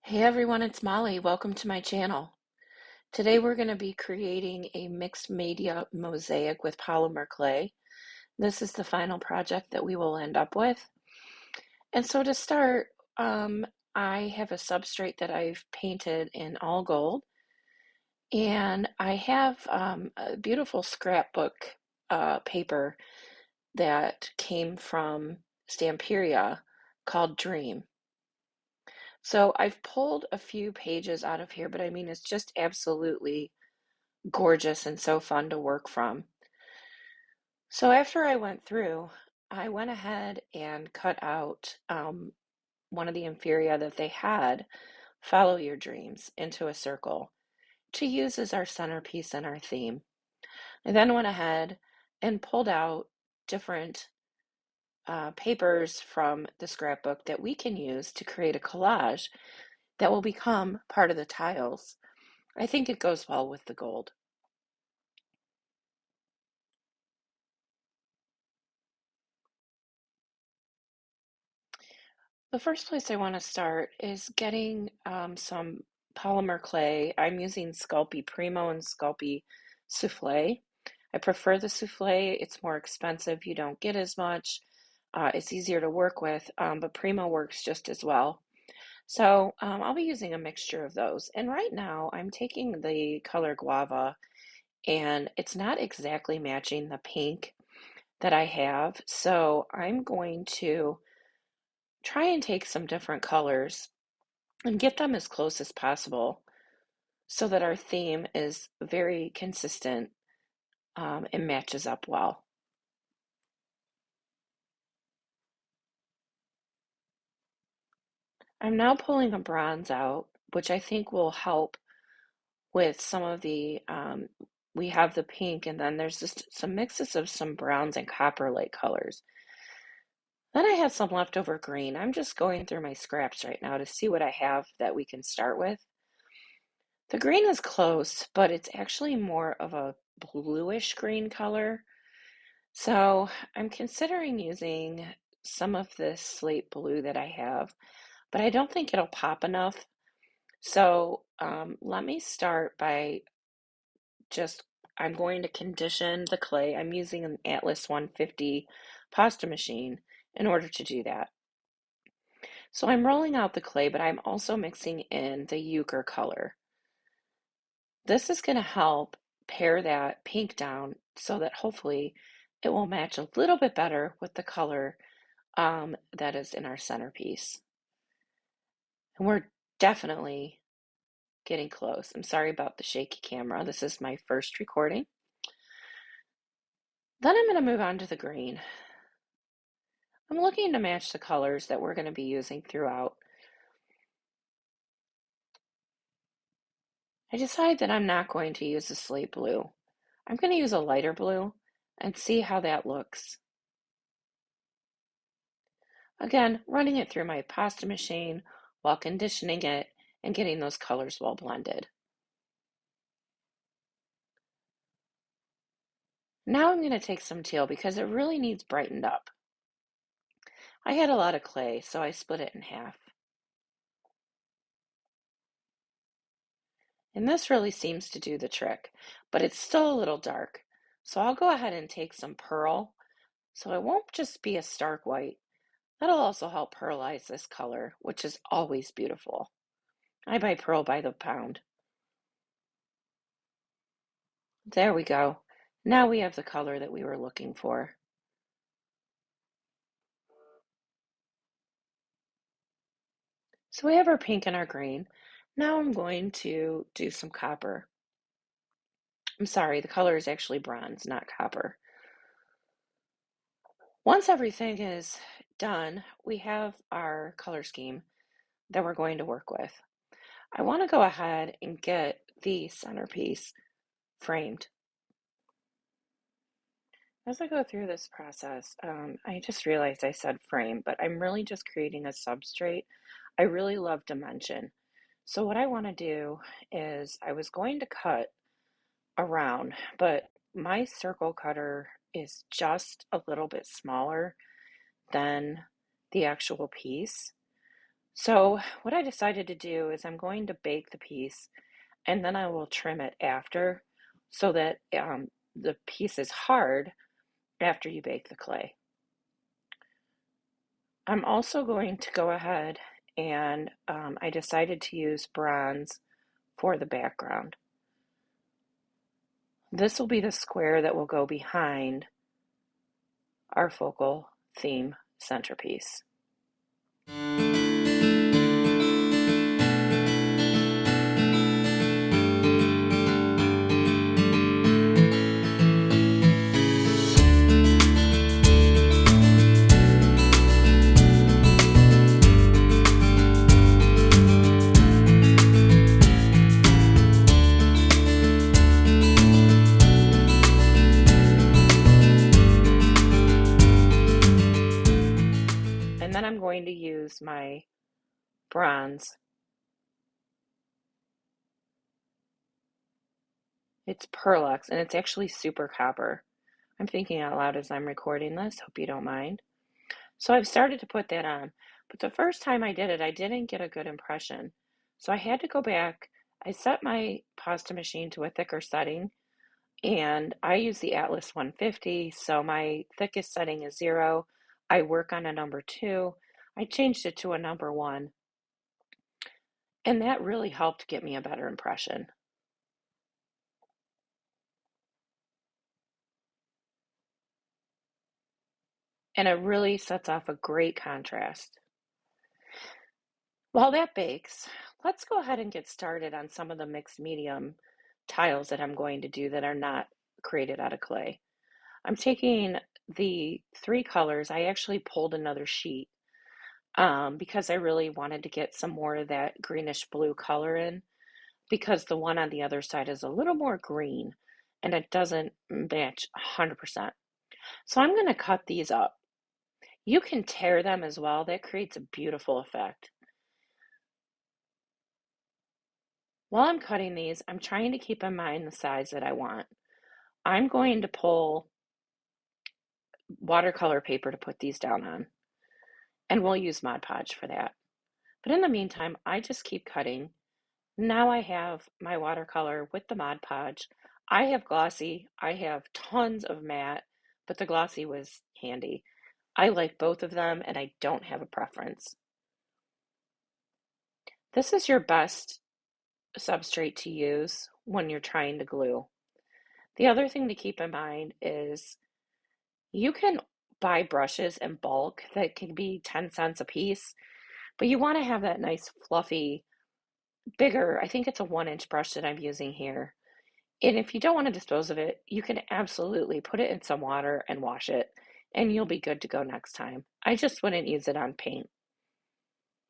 Hey everyone, it's Molly. Welcome to my channel. Today we're going to be creating a mixed media mosaic with polymer clay. This is the final project that we will end up with. And so to start, I have a substrate that I've painted in all gold, and I have a beautiful scrapbook paper that came from Stamperia called Dream. So I've pulled a few pages out of here, but I mean, it's just absolutely gorgeous and so fun to work from. So after I went through, I went ahead and cut out one of the inferia that they had, Follow Your Dreams, into a circle to use as our centerpiece and our theme. I then went ahead and pulled out different papers from the scrapbook that we can use to create a collage that will become part of the tiles. I think it goes well with the gold. The first place I want to start is getting some polymer clay. I'm using Sculpey Premo and Sculpey Soufflé. I prefer the Soufflé. It's more expensive. You don't get as much. It's easier to work with, but Premo works just as well. So I'll be using a mixture of those. And right now I'm taking the color Guava, and it's not exactly matching the pink that I have. So I'm going to try and take some different colors and get them as close as possible so that our theme is very consistent and matches up well. I'm now pulling a bronze out, which I think will help with some of the, we have the pink, and then there's just some mixes of some browns and copper-like colors. Then I have some leftover green. I'm just going through my scraps right now to see what I have that we can start with. The green is close, but it's actually more of a bluish green color. So I'm considering using some of this slate blue that I have, but I don't think it'll pop enough. So let me start by just, I'm going to condition the clay. I'm using an Atlas 150 pasta machine in order to do that. So I'm rolling out the clay, but I'm also mixing in the euchre color. This is going to help pare that pink down so that hopefully it will match a little bit better with the color that is in our centerpiece. And we're definitely getting close. I'm sorry about the shaky camera. This is my first recording. Then I'm going to move on to the green. I'm looking to match the colors that we're going to be using throughout. I decide that I'm not going to use a slate blue. I'm going to use a lighter blue and see how that looks. Again, running it through my pasta machine while conditioning it and getting those colors well blended. Now I'm going to take some teal because it really needs brightened up. I had a lot of clay, so I split it in half. And this really seems to do the trick, but it's still a little dark. So I'll go ahead and take some pearl, so it won't just be a stark white. That'll also help pearlize this color, which is always beautiful. I buy pearl by the pound. There we go. Now we have the color that we were looking for. So we have our pink and our green. Now I'm going to do some copper. I'm sorry, the color is actually bronze, not copper. Once everything is done, we have our color scheme that we're going to work with. I want to go ahead and get the centerpiece framed. As I go through this process, I just realized I said frame, but I'm really just creating a substrate. I really love dimension. So what I want to do is I was going to cut around, but my circle cutter is just a little bit smaller than the actual piece. So what I decided to do is I'm going to bake the piece and then I will trim it after so that the piece is hard after you bake the clay. I'm also going to go ahead and I decided to use bronze for the background. This will be the square that will go behind our focal theme centerpiece. And then I'm going to use my bronze. It's PearlEx and it's actually super copper. I'm thinking out loud as I'm recording this, hope you don't mind. So I've started to put that on, but the first time I did it, I didn't get a good impression. So I had to go back. I set my pasta machine to a thicker setting, and I use the Atlas 150, so my thickest setting is 0. I work on a number 2. I changed it to a number 1, and that really helped get me a better impression. And it really sets off a great contrast. While that bakes, let's go ahead and get started on some of the mixed medium tiles that I'm going to do that are not created out of clay. I'm taking the 3 colors. I actually pulled another sheet because I really wanted to get some more of that greenish blue color in because the one on the other side is a little more green and it doesn't match 100%. So I'm going to cut these up. You can tear them as well. That creates a beautiful effect. While I'm cutting these, I'm trying to keep in mind the size that I want. I'm going to pull watercolor paper to put these down on, and we'll use Mod Podge for that. But in the meantime, I just keep cutting. Now I have my watercolor with the Mod Podge. I have glossy, I have tons of matte, but the glossy was handy. I like both of them and I don't have a preference. This is your best substrate to use when you're trying to glue. The other thing to keep in mind is you can buy brushes in bulk that can be 10 cents a piece, but you want to have that nice fluffy, bigger, I think it's a 1-inch brush that I'm using here. And if you don't want to dispose of it, you can absolutely put it in some water and wash it, and you'll be good to go next time. I just wouldn't use it on paint.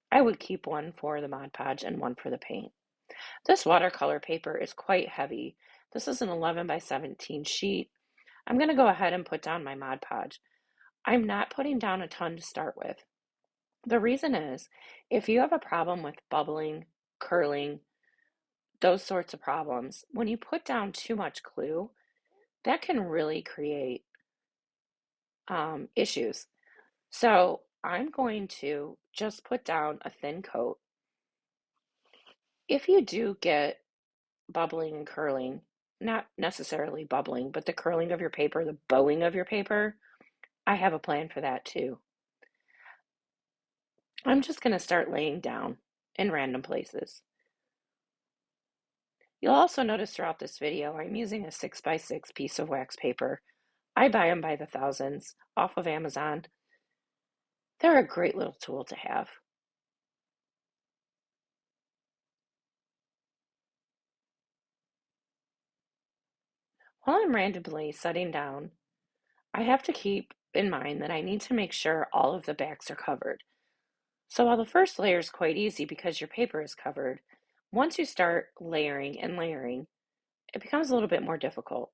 I would keep one for the Mod Podge and one for the paint. This watercolor paper is quite heavy. This is an 11 by 17 sheet. I'm going to go ahead and put down my Mod Podge. I'm not putting down a ton to start with. The reason is, if you have a problem with bubbling, curling, those sorts of problems, when you put down too much glue, that can really create issues. So I'm going to just put down a thin coat. If you do get bubbling and curling, not necessarily bubbling, but the curling of your paper, the bowing of your paper, I have a plan for that too. I'm just going to start laying down in random places. You'll also notice throughout this video, I'm using a 6x6 piece of wax paper. I buy them by the thousands off of Amazon. They're a great little tool to have. While I'm randomly setting down, I have to keep in mind that I need to make sure all of the backs are covered. So while the first layer is quite easy because your paper is covered, once you start layering and layering, it becomes a little bit more difficult.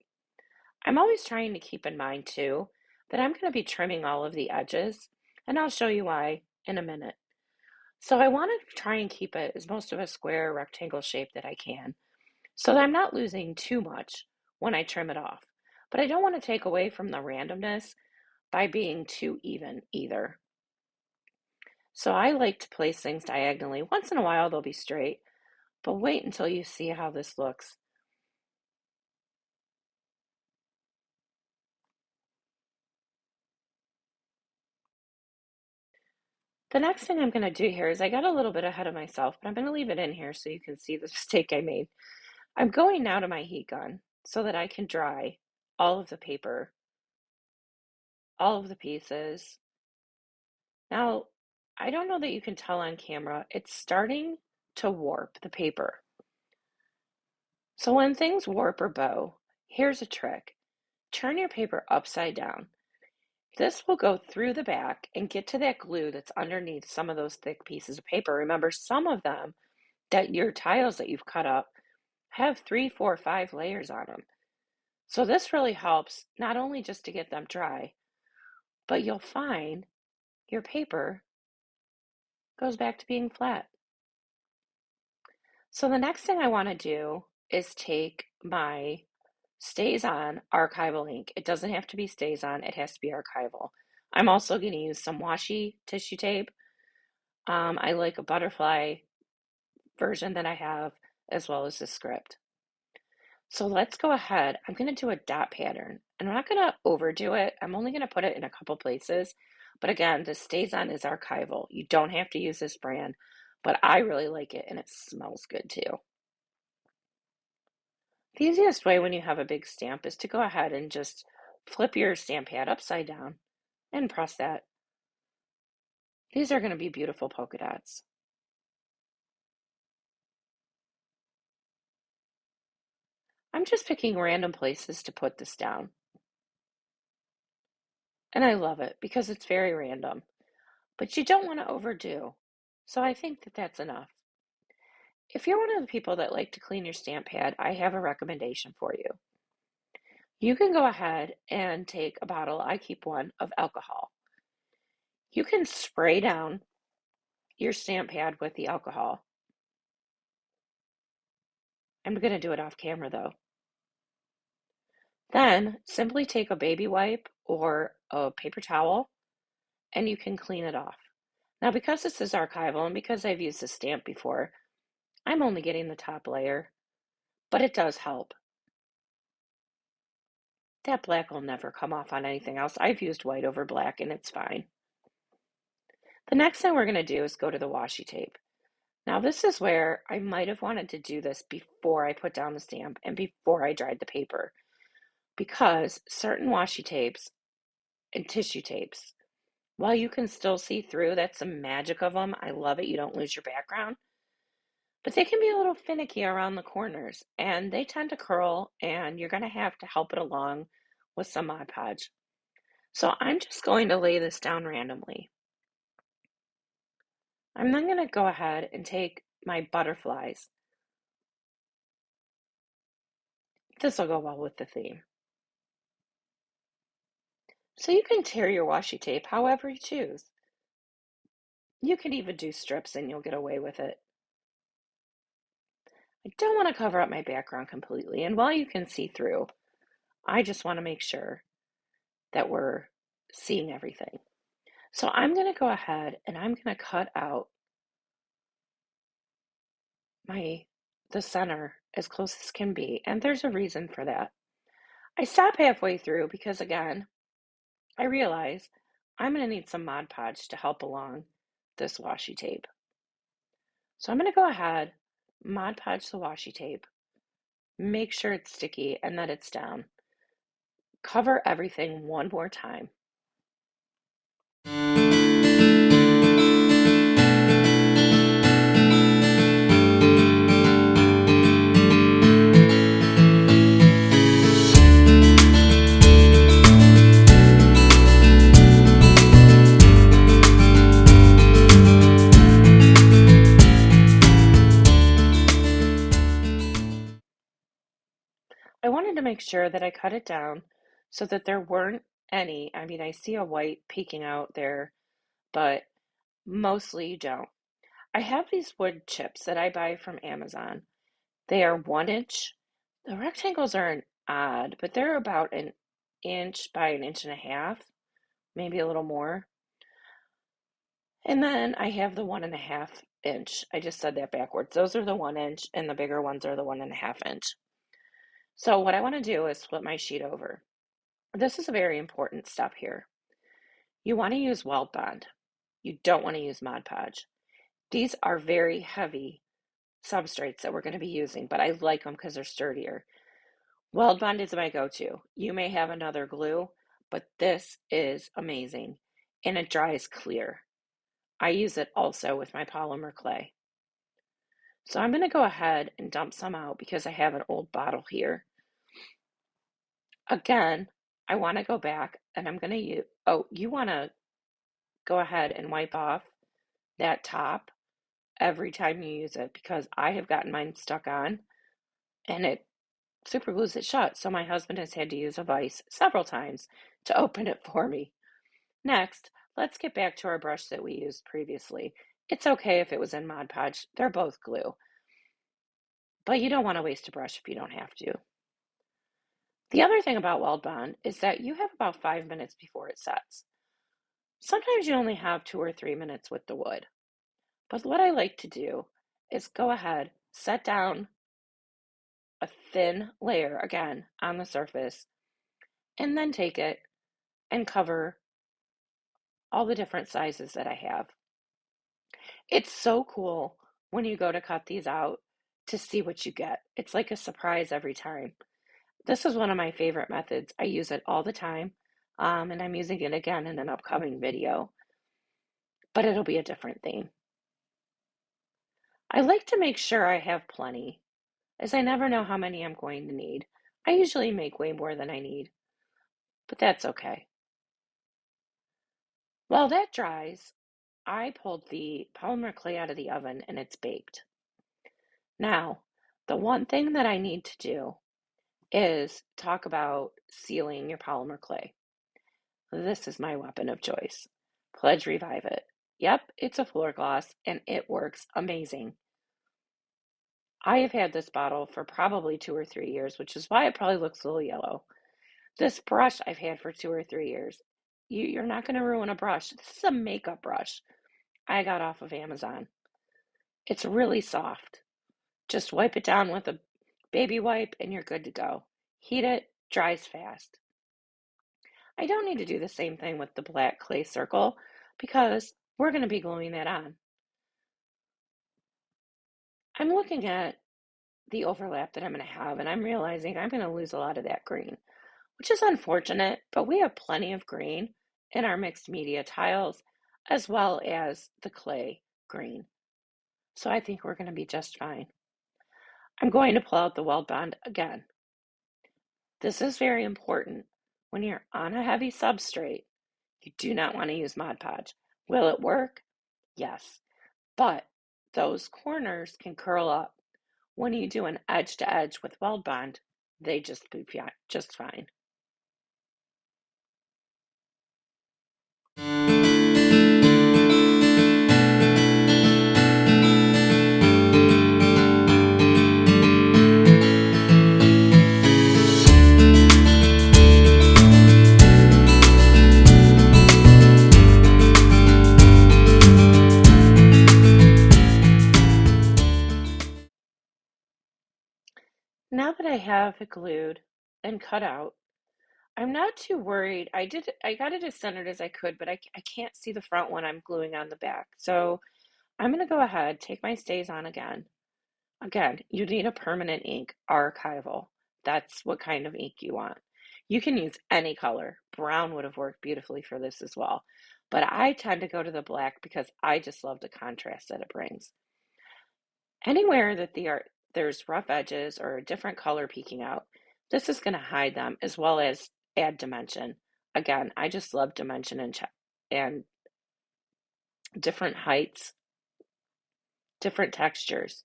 I'm always trying to keep in mind too that I'm going to be trimming all of the edges, and I'll show you why in a minute. So I want to try and keep it as most of a square rectangle shape that I can, so that I'm not losing too much when I trim it off. But I don't want to take away from the randomness by being too even either. So I like to place things diagonally. Once in a while they'll be straight, but wait until you see how this looks. The next thing I'm going to do here is I got a little bit ahead of myself, but I'm going to leave it in here so you can see the mistake I made. I'm going now to my heat gun so that I can dry all of the paper, all of the pieces. Now, I don't know that you can tell on camera, it's starting to warp the paper. So when things warp or bow, here's a trick. Turn your paper upside down. This will go through the back and get to that glue that's underneath some of those thick pieces of paper. Remember, some of them, that your tiles that you've cut up, have 3, 4, 5 layers on them. So this really helps not only just to get them dry, but you'll find your paper goes back to being flat. So the next thing I want to do is take my StayzOn archival ink. It doesn't have to be StayzOn, it has to be archival. I'm also going to use some washi tissue tape. I like a butterfly version that I have, as well as the script. So let's go ahead. I'm going to do a dot pattern, and I'm not going to overdo it. I'm only going to put it in a couple places. But again, the StayzOn is archival. You don't have to use this brand, but I really like it, and it smells good too. The easiest way when you have a big stamp is to go ahead and just flip your stamp pad upside down and press that. These are going to be beautiful polka dots. I'm just picking random places to put this down. And I love it because it's very random. But you don't want to overdo. So I think that that's enough. If you're one of the people that like to clean your stamp pad, I have a recommendation for you. You can go ahead and take a bottle, I keep one, of alcohol. You can spray down your stamp pad with the alcohol. I'm going to do it off camera though. Then simply take a baby wipe or a paper towel and you can clean it off. Now, because this is archival and because I've used this stamp before, I'm only getting the top layer, but it does help. That black will never come off on anything else. I've used white over black and it's fine. The next thing we're going to do is go to the washi tape. Now this is where I might have wanted to do this before I put down the stamp and before I dried the paper, because certain washi tapes and tissue tapes, while you can still see through, that's the magic of them. I love it. You don't lose your background. But they can be a little finicky around the corners and they tend to curl and you're going to have to help it along with some Mod Podge. So I'm just going to lay this down randomly. I'm then going to go ahead and take my butterflies. This will go well with the theme. So you can tear your washi tape however you choose. You can even do strips and you'll get away with it. I don't want to cover up my background completely, and while you can see through, I just want to make sure that we're seeing everything. So I'm going to go ahead and I'm going to cut out the center as close as can be, and there's a reason for that. I stop halfway through because again, I realize I'm going to need some Mod Podge to help along this washi tape. So I'm going to go ahead, Mod Podge the washi tape, make sure it's sticky and that it's down. Cover everything one more time. I wanted to make sure that I cut it down so that there weren't any. I mean, I see a white peeking out there, but mostly you don't. I have these wood chips that I buy from Amazon. They are 1 inch. The rectangles are an odd, but they're about an inch by an inch and a half, maybe a little more. And then I have the 1.5 inch. I just said that backwards. Those are the 1 inch, and the bigger ones are the 1.5 inch. So what I want to do is flip my sheet over. This is a very important step here. You want to use Weld Bond. You don't want to use Mod Podge. These are very heavy substrates that we're going to be using, but I like them because they're sturdier. Weld Bond is my go-to. You may have another glue, but this is amazing, and it dries clear. I use it also with my polymer clay. So I'm going to go ahead and dump some out because I have an old bottle here. Again, I want to go back and I'm going to use, you want to go ahead and wipe off that top every time you use it because I have gotten mine stuck on and it super glues it shut. So my husband has had to use a vise several times to open it for me. Next, let's get back to our brush that we used previously. It's okay if it was in Mod Podge, they're both glue. But you don't want to waste a brush if you don't have to. The other thing about Weld Bond is that you have about 5 minutes before it sets. Sometimes you only have 2 or 3 minutes with the wood. But what I like to do is go ahead, set down a thin layer again on the surface, and then take it and cover all the different sizes that I have. It's so cool when you go to cut these out to see what you get. It's like a surprise every time. This is one of my favorite methods. I use it all the time, and I'm using it again in an upcoming video, but it'll be a different theme. I like to make sure I have plenty, as I never know how many I'm going to need. I usually make way more than I need, but that's okay. While that dries, I pulled the polymer clay out of the oven and it's baked. Now, the one thing that I need to do is talk about sealing your polymer clay. This is my weapon of choice. Pledge Revive It. Yep, it's a floor gloss and it works amazing. I have had this bottle for probably 2 or 3 years, which is why it probably looks a little yellow. This brush I've had for 2 or 3 years. You're not going to ruin a brush. This is a makeup brush I got off of Amazon. It's really soft. Just wipe it down with a baby wipe and you're good to go. Heat it, dries fast. I don't need to do the same thing with the black clay circle because we're going to be gluing that on. I'm looking at the overlap that I'm going to have and I'm realizing I'm going to lose a lot of that green, which is unfortunate, but we have plenty of green in our mixed media tiles as well as the clay green. So I think we're going to be just fine. I'm going to pull out the Weld Bond again. This is very important. When you're on a heavy substrate, you do not want to use Mod Podge. Will it work? Yes. But those corners can curl up. When you do an edge to edge with Weld Bond, they just be just fine. Now that I have it glued and cut out, I'm not too worried. I got it as centered as I could, but I can't see the front when I'm gluing on the back. So I'm going to go ahead, take my StayzOn again. Again, you need a permanent ink, archival. That's what kind of ink you want. You can use any color. Brown would have worked beautifully for this as well. But I tend to go to the black because I just love the contrast that it brings. Anywhere that there's rough edges or a different color peeking out, this is going to hide them as well as add dimension. Again, I just love dimension and different heights, different textures.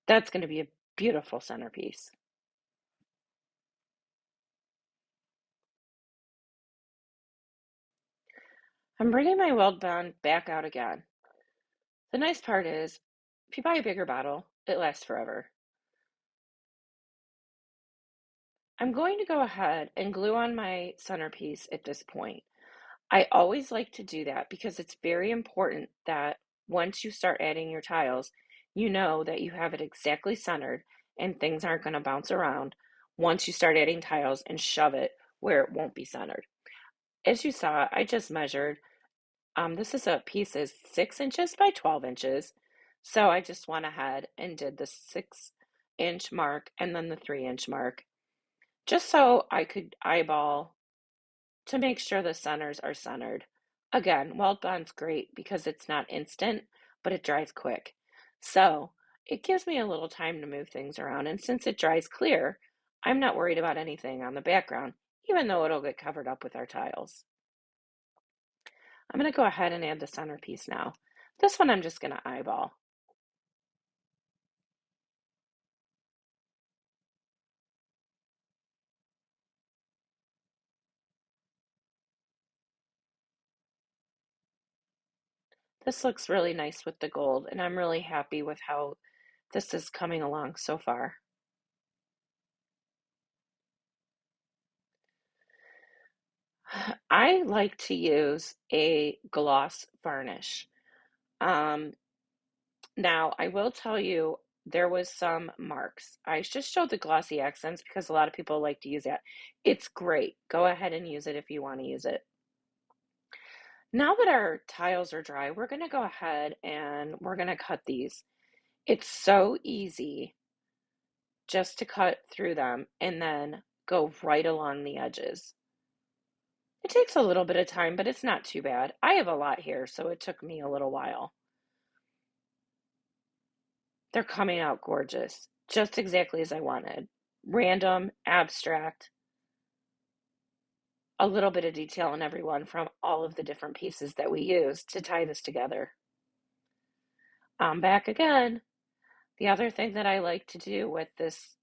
That's going to be a beautiful centerpiece. I'm bringing my Weld Bond back out again. The nice part is, if you buy a bigger bottle, it lasts forever. I'm going to go ahead and glue on my centerpiece at this point. I always like to do that because it's very important that once you start adding your tiles, you know that you have it exactly centered and things aren't going to bounce around once you start adding tiles and shove it where it won't be centered. As you saw, I just measured. This is a piece is 6 inches by 12 inches. So I just went ahead and did the 6 inch mark and then the 3 inch mark, just so I could eyeball to make sure the centers are centered. Again, Weld Bond's great because it's not instant, but it dries quick. So it gives me a little time to move things around. And since it dries clear, I'm not worried about anything on the background, even though it'll get covered up with our tiles. I'm going to go ahead and add the centerpiece now. This one I'm just going to eyeball. This looks really nice with the gold, and I'm really happy with how this is coming along so far. I like to use a gloss varnish. Um, Now, I will tell you, there was some marks. I just showed the Glossy Accents because a lot of people like to use that. It's great. Go ahead and use it if you want to use it. Now that our tiles are dry, we're going to go ahead and we're going to cut these. It's so easy just to cut through them and then go right along the edges. It takes a little bit of time, but it's not too bad. I have a lot here, so it took me a little while. They're coming out gorgeous, just exactly as I wanted. Random, abstract, a little bit of detail in every one from all of the different pieces that we use to tie this together. I'm back again. The other thing that I like to do with this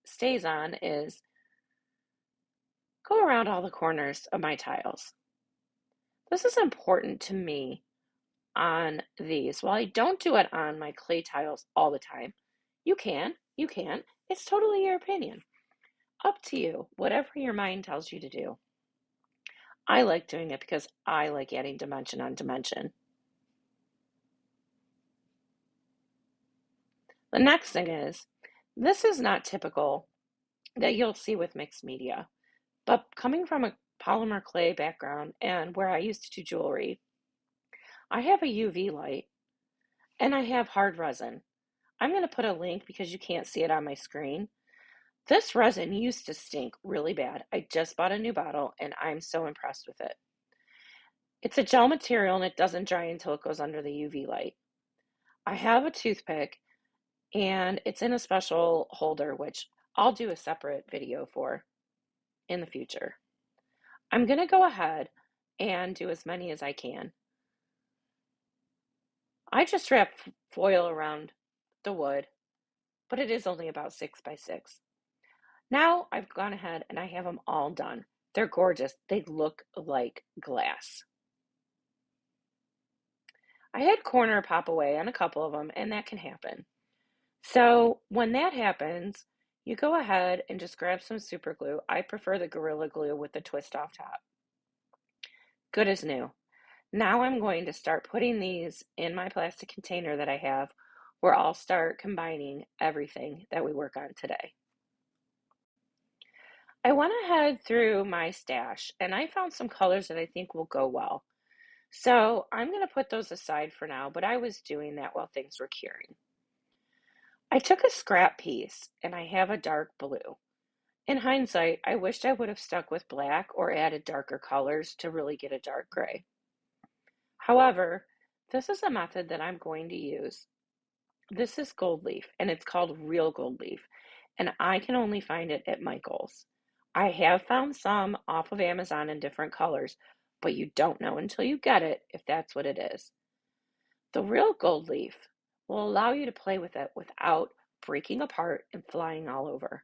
StayzOn is go around all the corners of my tiles. This is important to me on these. While I don't do it on my clay tiles all the time, you can. It's totally your opinion. Up to you, whatever your mind tells you to do. I like doing it because I like adding dimension on dimension. The next thing is, this is not typical that you'll see with mixed media, but coming from a polymer clay background and where I used to do jewelry, I have a UV light and I have hard resin. I'm going to put a link because you can't see it on my screen. This resin used to stink really bad. I just bought a new bottle and I'm so impressed with it. It's a gel material and it doesn't dry until it goes under the UV light. I have a toothpick and it's in a special holder, which I'll do a separate video for in the future. I'm going to go ahead and do as many as I can. I just wrap foil around the wood, but it is only about 6 by 6. Now I've gone ahead and I have them all done. They're gorgeous. They look like glass. I had corner pop away on a couple of them, and that can happen. So when that happens, you go ahead and just grab some super glue. I prefer the Gorilla Glue with the twist off top. Good as new. Now I'm going to start putting these in my plastic container that I have where I'll start combining everything that we work on today. I went ahead through my stash and I found some colors that I think will go well. So I'm going to put those aside for now, but I was doing that while things were curing. I took a scrap piece and I have a dark blue. In hindsight, I wished I would have stuck with black or added darker colors to really get a dark gray. However, this is a method that I'm going to use. This is gold leaf and it's called real gold leaf, and I can only find it at Michael's. I have found some off of Amazon in different colors, but you don't know until you get it if that's what it is. The real gold leaf will allow you to play with it without breaking apart and flying all over.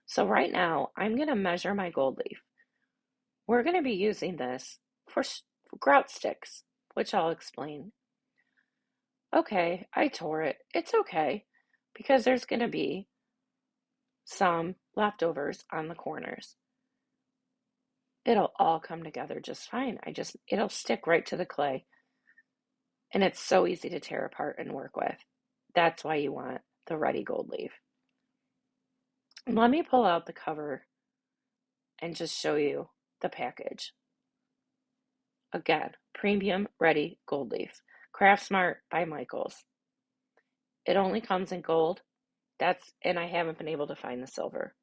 So right now, I'm going to measure my gold leaf. We're going to be using this for grout sticks, which I'll explain. Okay, I tore it. It's okay, because there's going to be some leftovers on the corners. It'll all come together just fine. It'll stick right to the clay. And it's so easy to tear apart and work with. That's why you want the Ready Gold Leaf. Let me pull out the cover and just show you the package. Again, premium Ready Gold Leaf. Craft Smart by Michaels. It only comes in gold. And I haven't been able to find the silver.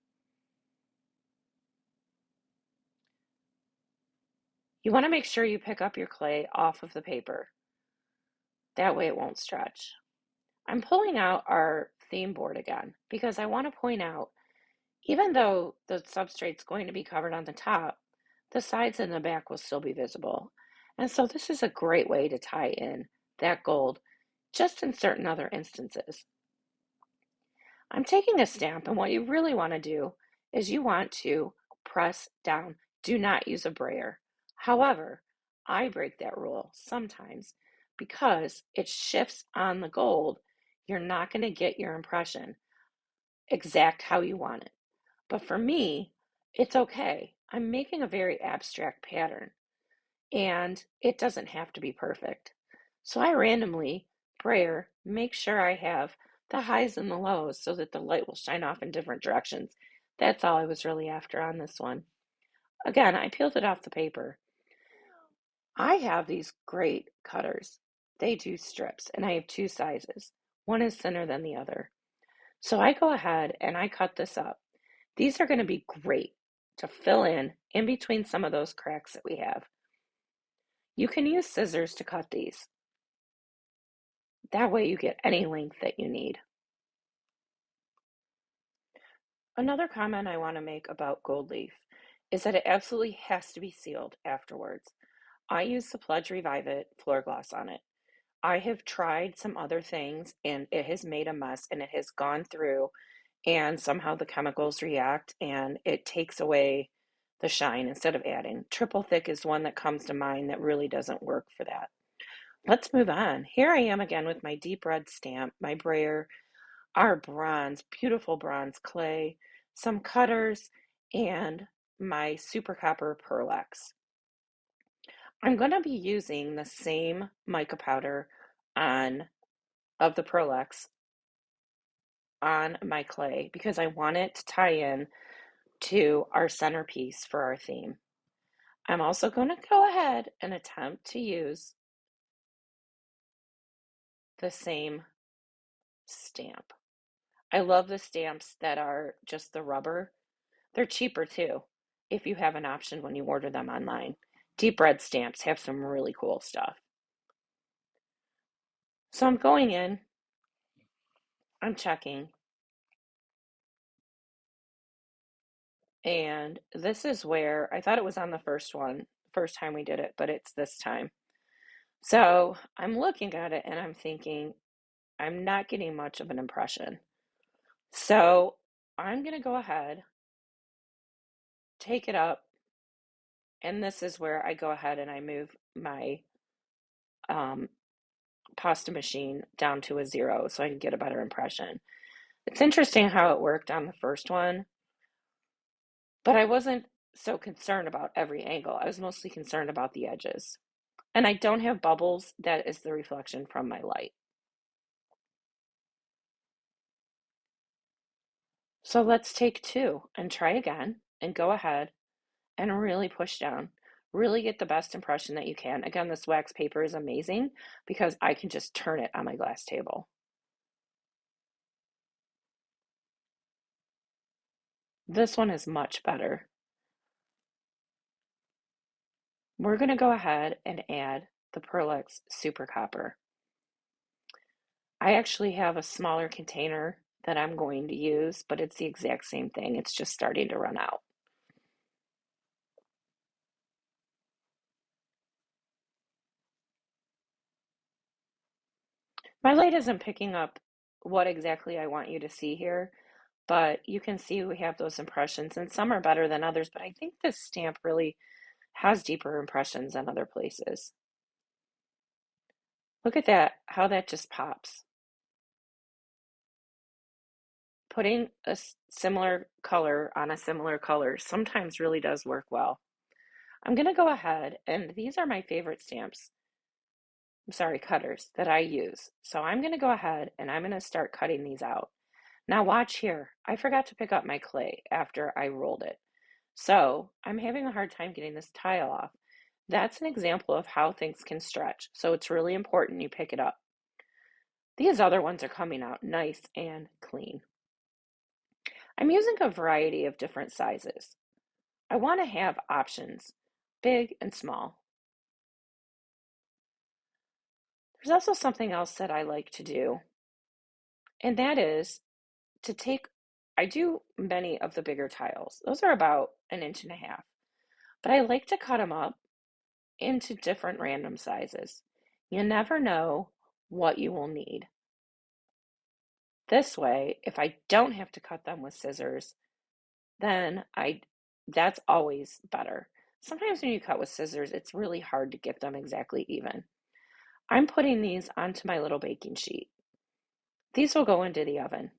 You want to make sure you pick up your clay off of the paper. That way it won't stretch. I'm pulling out our theme board again because I want to point out, even though the substrate's going to be covered on the top, the sides and the back will still be visible. And so this is a great way to tie in that gold just in certain other instances. I'm taking a stamp, and what you really want to do is you want to press down. Do not use a brayer. However, I break that rule sometimes because it shifts on the gold. You're not going to get your impression exact how you want it. But for me, it's okay. I'm making a very abstract pattern, and it doesn't have to be perfect. So I randomly brayer, make sure I have the highs and the lows so that the light will shine off in different directions. That's all I was really after on this one. Again, I peeled it off the paper. I have these great cutters. They do strips, and I have two sizes. One is thinner than the other. So I go ahead and I cut this up. These are going to be great to fill in between some of those cracks that we have. You can use scissors to cut these. That way you get any length that you need. Another comment I want to make about gold leaf is that it absolutely has to be sealed afterwards. I use the Pledge Revive It floor gloss on it. I have tried some other things and it has made a mess and it has gone through and somehow the chemicals react and it takes away the shine instead of adding. Triple thick is one that comes to mind that really doesn't work for that. Let's move on. Here I am again with my deep red stamp, my brayer, our bronze, beautiful bronze clay, some cutters, and my super copper PearlEx. I'm going to be using the same mica powder of the PearlEx on my clay because I want it to tie in to our centerpiece for our theme. I'm also going to go ahead and attempt to use the same stamp. I love the stamps that are just the rubber. They're cheaper too, if you have an option when you order them online. Deep red stamps have some really cool stuff. So I'm going in, I'm checking, and this is where I thought it was on the first time we did it, but it's this time. So I'm looking at it and I'm thinking, I'm not getting much of an impression. So I'm going to go ahead, take it up, and this is where I go ahead and I move my um, pasta machine down to a 0 so I can get a better impression. It's interesting how it worked on the first one, but I wasn't so concerned about every angle. I was mostly concerned about the edges. And I don't have bubbles. That is the reflection from my light. So let's take 2 and try again and go ahead and really push down. Really get the best impression that you can. Again, this wax paper is amazing because I can just turn it on my glass table. This one is much better. We're going to go ahead and add the PearlEx Super Copper. I actually have a smaller container that I'm going to use, but it's the exact same thing. It's just starting to run out. My light isn't picking up what exactly I want you to see here, but you can see we have those impressions, and some are better than others, but I think this stamp really has deeper impressions than other places. Look at that, how that just pops. Putting a similar color on a similar color sometimes really does work well. I'm going to go ahead, and these are my favorite stamps, I'm sorry, cutters that I use. So I'm going to go ahead and I'm going to start cutting these out. Now watch here. I forgot to pick up my clay after I rolled it. So I'm having a hard time getting this tile off. That's an example of how things can stretch. So it's really important you pick it up. These other ones are coming out nice and clean. I'm using a variety of different sizes. I want to have options, big and small. There's also something else that I like to do, and that is to take, I do many of the bigger tiles. Those are about 1.5 inches, but I like to cut them up into different random sizes. You never know what you will need. This way, if I don't have to cut them with scissors, then that's always better. Sometimes when you cut with scissors, it's really hard to get them exactly even. I'm putting these onto my little baking sheet. These will go into the oven.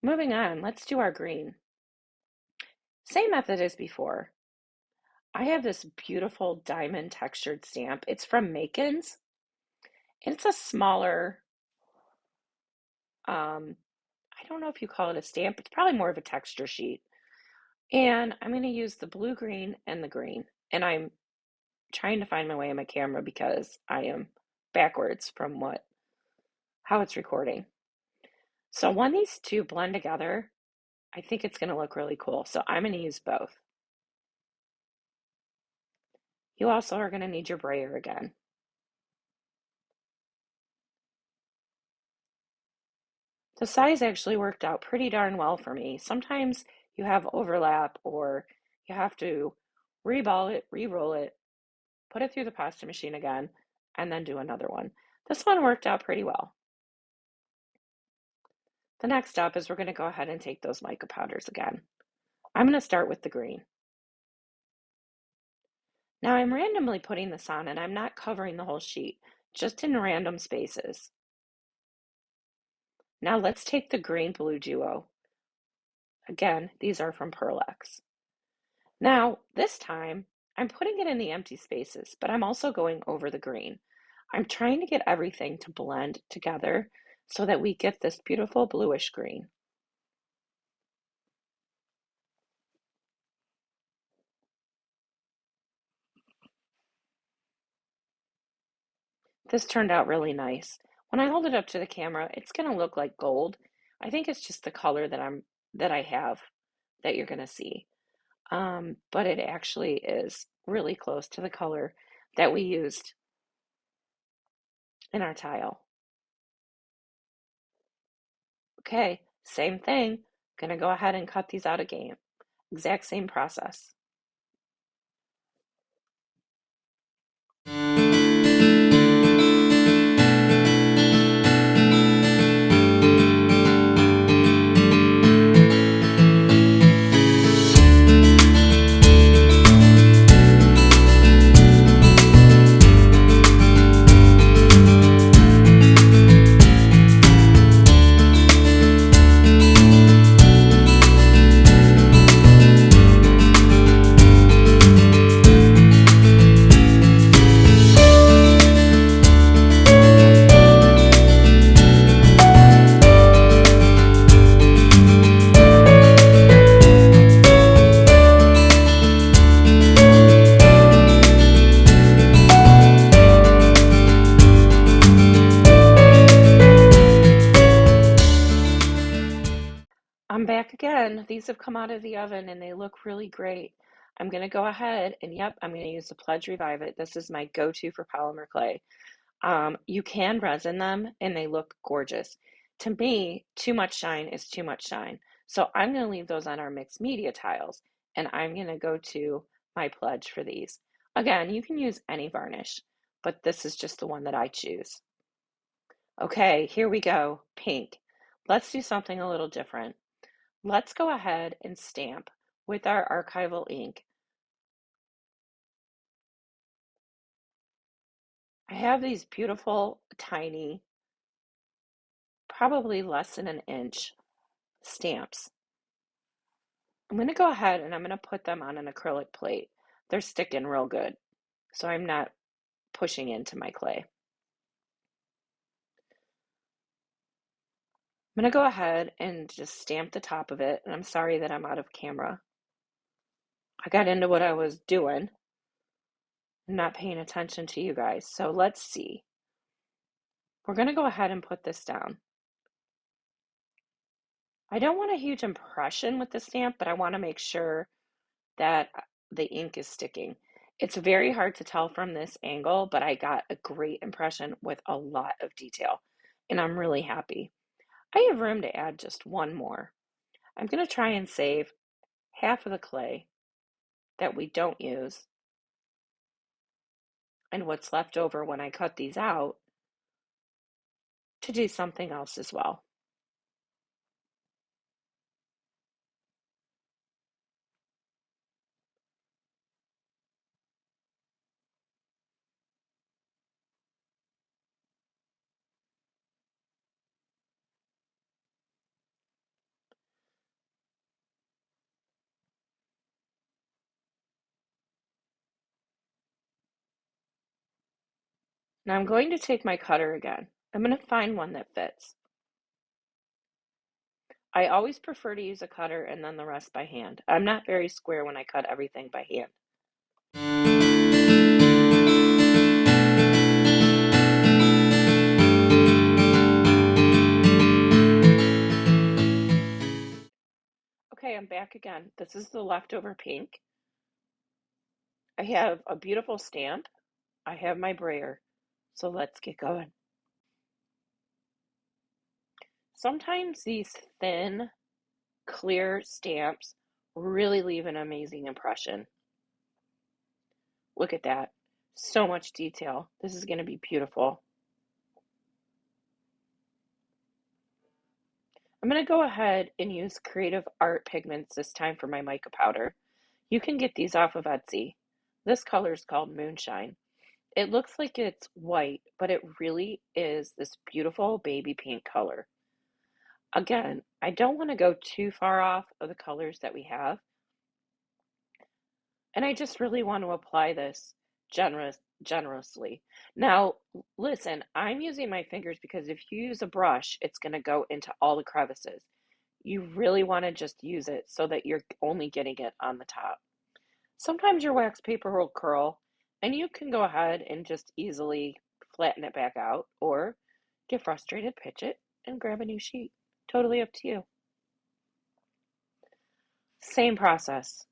Moving on, let's do our green. Same method as before. I have this beautiful diamond textured stamp. It's from Mica's. It's a smaller, I don't know if you call it a stamp. It's probably more of a texture sheet. And I'm going to use the blue, green, and the green. And I'm trying to find my way on my camera because I am backwards from how it's recording. So when these two blend together, I think it's going to look really cool. So I'm going to use both. You also are going to need your brayer again. The size actually worked out pretty darn well for me. Sometimes you have overlap or you have to re-roll it, put it through the pasta machine again, and then do another one. This one worked out pretty well. The next step is we're going to go ahead and take those mica powders again. I'm going to start with the green. Now I'm randomly putting this on and I'm not covering the whole sheet, just in random spaces. Now let's take the green blue duo. Again, these are from PearlEx. Now, this time, I'm putting it in the empty spaces, but I'm also going over the green. I'm trying to get everything to blend together so that we get this beautiful bluish green. This turned out really nice. When I hold it up to the camera, it's going to look like gold. I think it's just the color that I have that you're going to see. But it actually is really close to the color that we used in our tile. Okay, same thing. Gonna go ahead and cut these out again. Exact same process. I'm back again. These have come out of the oven and they look really great. I'm going to go ahead and yep, I'm going to use the Pledge Revive It. This is my go-to for polymer clay. You can resin them and they look gorgeous. To me, too much shine is too much shine. So I'm going to leave those on our mixed media tiles and I'm going to go to my Pledge for these. Again, you can use any varnish, but this is just the one that I choose. Okay, here we go. Pink. Let's do something a little different. Let's go ahead and stamp with our archival ink. I have these beautiful, tiny, probably less than 1 inch stamps. I'm going to go ahead and I'm going to put them on an acrylic plate. They're sticking real good, so I'm not pushing into my clay. I'm going to go ahead and just stamp the top of it, and I'm sorry that I'm out of camera. I got into what I was doing, not paying attention to you guys. So let's see. We're going to go ahead and put this down. I don't want a huge impression with the stamp, but I want to make sure that the ink is sticking. It's very hard to tell from this angle, but I got a great impression with a lot of detail, and I'm really happy. I have room to add just one more. I'm going to try and save half of the clay that we don't use and what's left over when I cut these out to do something else as well. Now I'm going to take my cutter again. I'm going to find one that fits. I always prefer to use a cutter and then the rest by hand. I'm not very square when I cut everything by hand. Okay, I'm back again. This is the leftover pink. I have a beautiful stamp. I have my brayer. So let's get going. Sometimes these thin, clear stamps really leave an amazing impression. Look at that. So much detail. This is going to be beautiful. I'm going to go ahead and use Creative Art pigments this time for my mica powder. You can get these off of Etsy. This color is called Moonshine. It looks like it's white, but it really is this beautiful baby pink color. Again, I don't want to go too far off of the colors that we have. And I just really want to apply this generously. Now, listen, I'm using my fingers because if you use a brush, it's going to go into all the crevices. You really want to just use it so that you're only getting it on the top. Sometimes your wax paper will curl, and you can go ahead and just easily flatten it back out, or get frustrated, pitch it, and grab a new sheet. Totally up to you. Same process.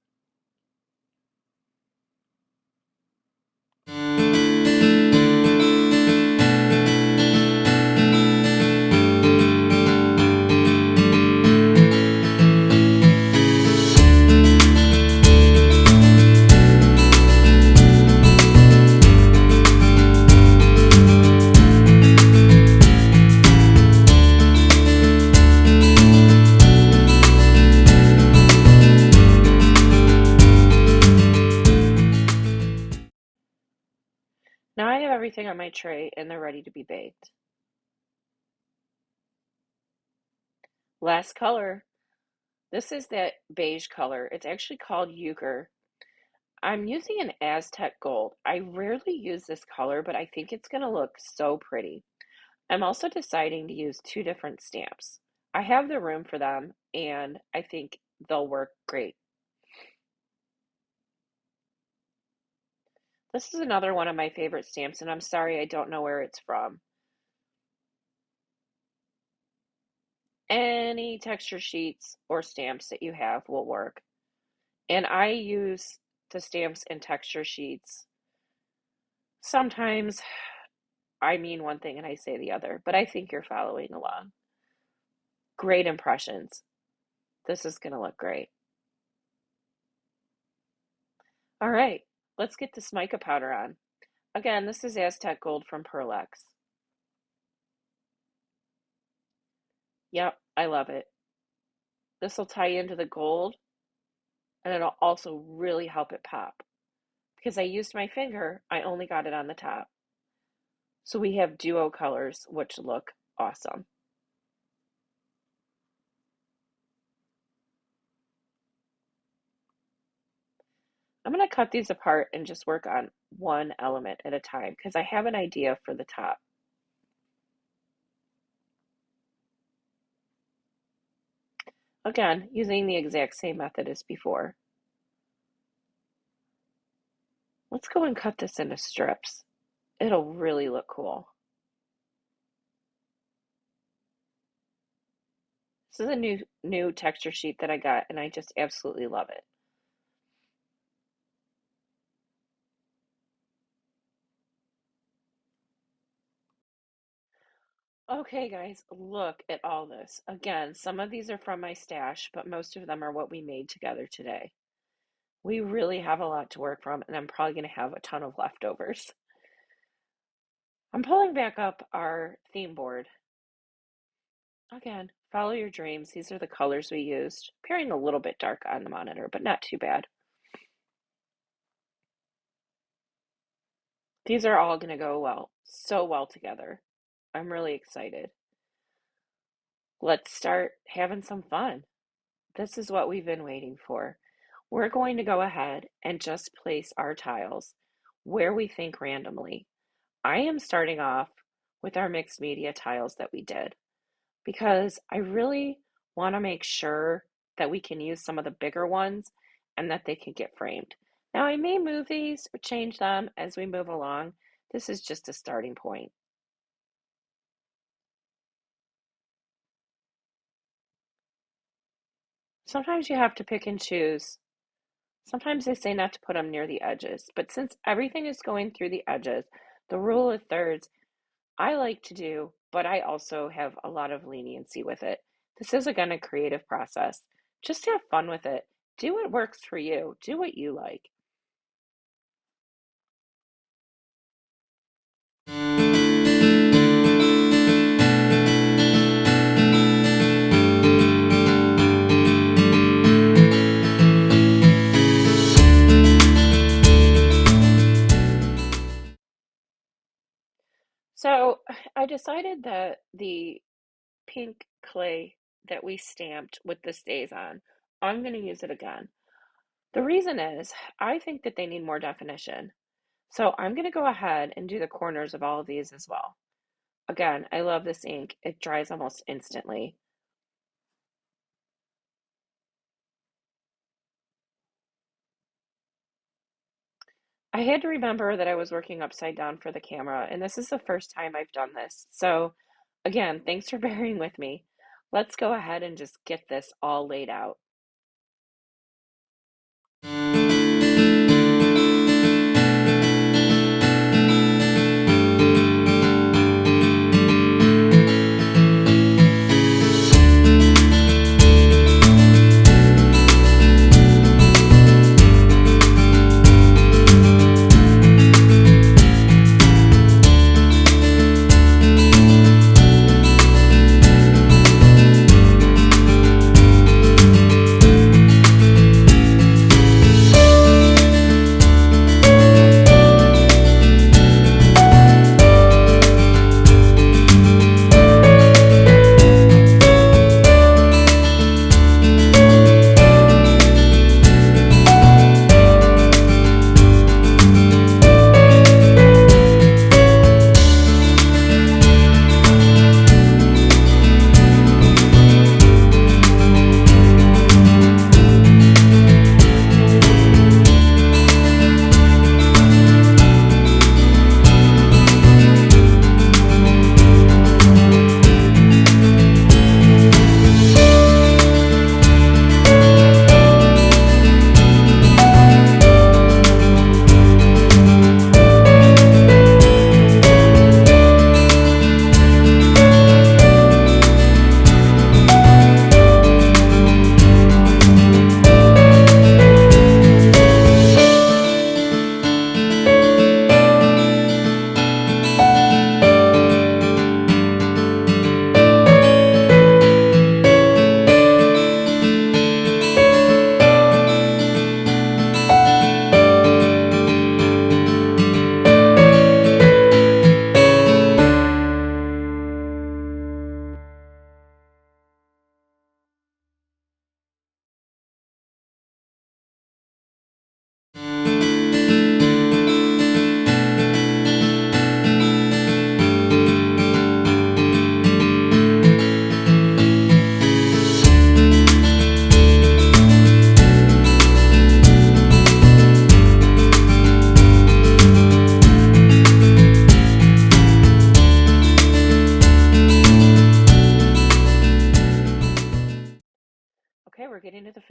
Now I have everything on my tray and they're ready to be baked. Last color. This is that beige color. It's actually called Euchre. I'm using an Aztec gold. I rarely use this color, but I think it's going to look so pretty. I'm also deciding to use two different stamps. I have the room for them, and I think they'll work great. This is another one of my favorite stamps, and I'm sorry I don't know where it's from. Any texture sheets or stamps that you have will work. And I use the stamps and texture sheets. Sometimes I mean one thing and I say the other, but I think you're following along. Great impressions. This is going to look great. All right, let's get this mica powder on. Again, this is Aztec Gold from PearlEx. Yep, I love it. This will tie into the gold, and it'll also really help it pop. Because I used my finger, I only got it on the top. So we have duo colors, which look awesome. I'm going to cut these apart and just work on one element at a time because I have an idea for the top. Again, using the exact same method as before. Let's go and cut this into strips. It'll really look cool. This is a new texture sheet that I got and I just absolutely love it. Okay, guys, look at all this. Again, some of these are from my stash, but most of them are what we made together today. We really have a lot to work from, and I'm probably going to have a ton of leftovers. I'm pulling back up our theme board. Again, follow your dreams. These are the colors we used. Appearing a little bit dark on the monitor, but not too bad. These are all going to go so well together. I'm really excited. Let's start having some fun. This is what we've been waiting for. We're going to go ahead and just place our tiles where we think randomly. I am starting off with our mixed media tiles that we did because I really want to make sure that we can use some of the bigger ones and that they can get framed. Now I may move these or change them as we move along. This is just a starting point. Sometimes you have to pick and choose. Sometimes they say not to put them near the edges, but since everything is going through the edges, the rule of thirds I like to do, but I also have a lot of leniency with it. This is again a creative process. Just have fun with it. Do what works for you. Do what you like. So I decided that the pink clay that we stamped with the StayzOn, I'm going to use it again. The reason is I think that they need more definition. So I'm going to go ahead and do the corners of all of these as well. Again, I love this ink. It dries almost instantly. I had to remember that I was working upside down for the camera, and this is the first time I've done this. So again, thanks for bearing with me. Let's go ahead and just get this all laid out.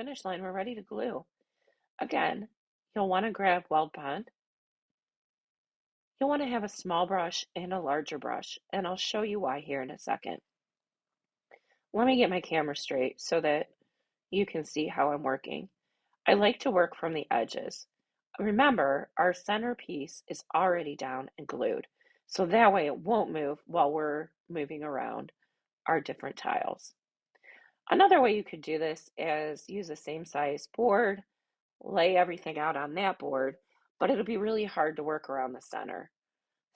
finish line, we're ready to glue. Again, you'll want to grab Weld Bond. You'll want to have a small brush and a larger brush, and I'll show you why here in a second. Let me get my camera straight so that you can see how I'm working. I like to work from the edges. Remember, our centerpiece is already down and glued, so that way it won't move while we're moving around our different tiles. Another way you could do this is use the same size board, lay everything out on that board, but it'll be really hard to work around the center.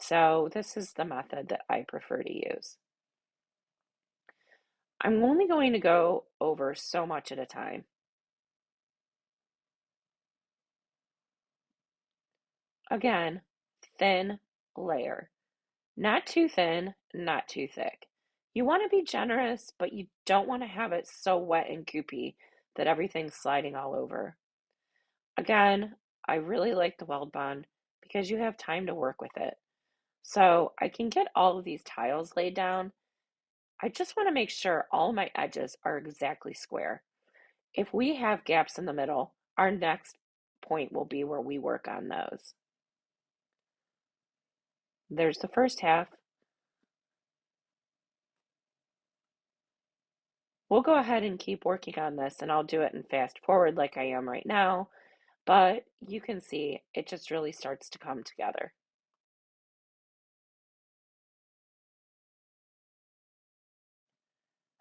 So this is the method that I prefer to use. I'm only going to go over so much at a time. Again, thin layer. Not too thin, not too thick. You want to be generous, but you don't want to have it so wet and goopy that everything's sliding all over. Again, I really like the Weld Bond because you have time to work with it. So I can get all of these tiles laid down. I just want to make sure all my edges are exactly square. If we have gaps in the middle, our next point will be where we work on those. There's the first half. We'll go ahead and keep working on this, and I'll do it in fast forward like I am right now, but you can see it just really starts to come together.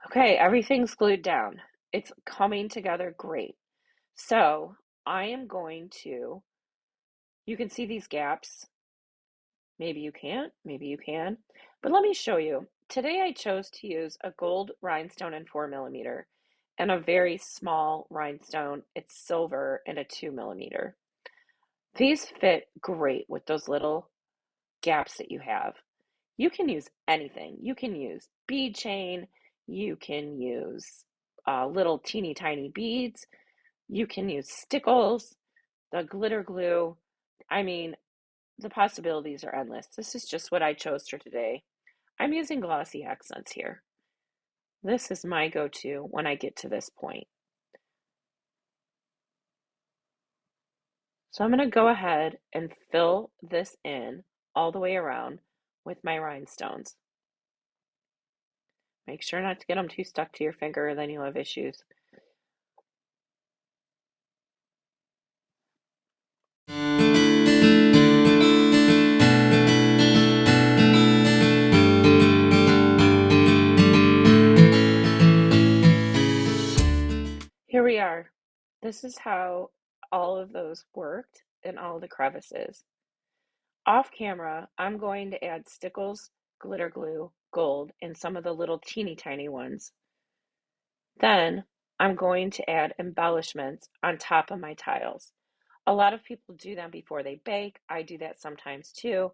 Okay, everything's glued down. It's coming together great. So I am going to, you can see these gaps. Maybe you can't, maybe you can, but let me show you. Today I chose to use a gold rhinestone in 4mm and a very small rhinestone. It's silver in a 2mm. These fit great with those little gaps that you have. You can use anything. You can use bead chain, you can use little teeny tiny beads, you can use stickles, the glitter glue. I mean, the possibilities are endless. This is just what I chose for today. I'm using Glossy Accents here. This is my go-to when I get to this point. So I'm going to go ahead and fill this in all the way around with my rhinestones. Make sure not to get them too stuck to your finger, or then you'll have issues. Here we are. This is how all of those worked and all the crevices. Off camera, I'm going to add stickles, glitter glue, gold, and some of the little teeny tiny ones. Then I'm going to add embellishments on top of my tiles. A lot of people do them before they bake. I do that sometimes too,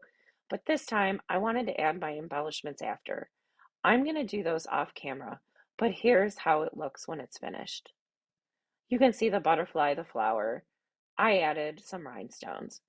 but this time I wanted to add my embellishments after. I'm going to do those off camera, but here's how it looks when it's finished. You can see the butterfly, the flower. I added some rhinestones.